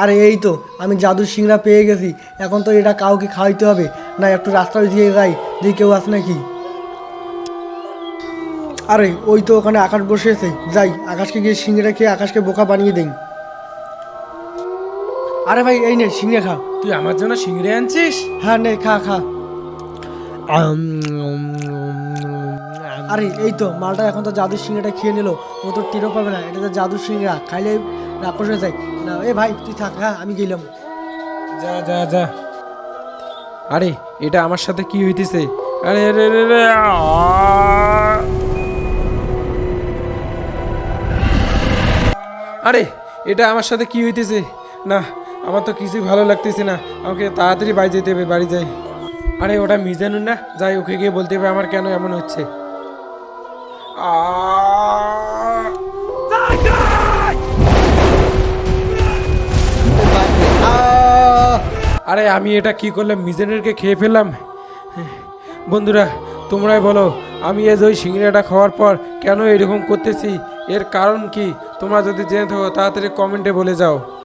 আরে এই তো আমি জাদুর সিংড়া পেয়ে গেছি। এখন তো এটা কাউকে খাওয়াইতে হবে। না একটু রাস্তায় দিয়ে যাই, দেখি কেউ আছে নাকি। আরে ওই তো ওখানে আকাশ বসে আছে, যাই আকাশকে গিয়ে সিংড়া খেয়ে আকাশকে বোকা বানিয়ে দেই। আরে ভাই এই নে সিংড়া খা। তুই আমার জন্য সিংড়ে আনছিস? হ্যাঁ নে খা খা। আরে এই তো মালটা এখন তো জাদুর সিংড়াটা খেয়ে নিল। ও তো টেরও পাবে না এটা তো জাদুর সিংড়া, খাইলে রাক্ষস হয়ে যায়। না এ ভাই তুই থাক, হ্যাঁ আমি গেলাম। যা যা যা। আরে এটা আমার সাথে কি হইতেছে? আরে আরে আরে আরে, আরে এটা আমার সাথে কি হইতেছে? না, আমার তো কিছুই ভালো লাগতেছে না। আমাকে তাড়াতাড়ি বাড়ি যেতে হবে, বাড়ি যাই। আরে ওটা মিজানুর না, যাই ওকে গিয়ে বলতে হবে আমার কেন এমন হচ্ছে। আহ! আরে আমি এটা কি করলাম? মিজানুরকে খেয়ে ফেললাম। বন্ধুরা তোমরাই বলো, আমি এই যে ওই সিংড়াটা খাওয়ার পর কেন এরকম করতেছি, এর কারণ কি? তোমরা যদি জেনে থাকো তাড়াতাড়ি কমেন্টে বলে যাও।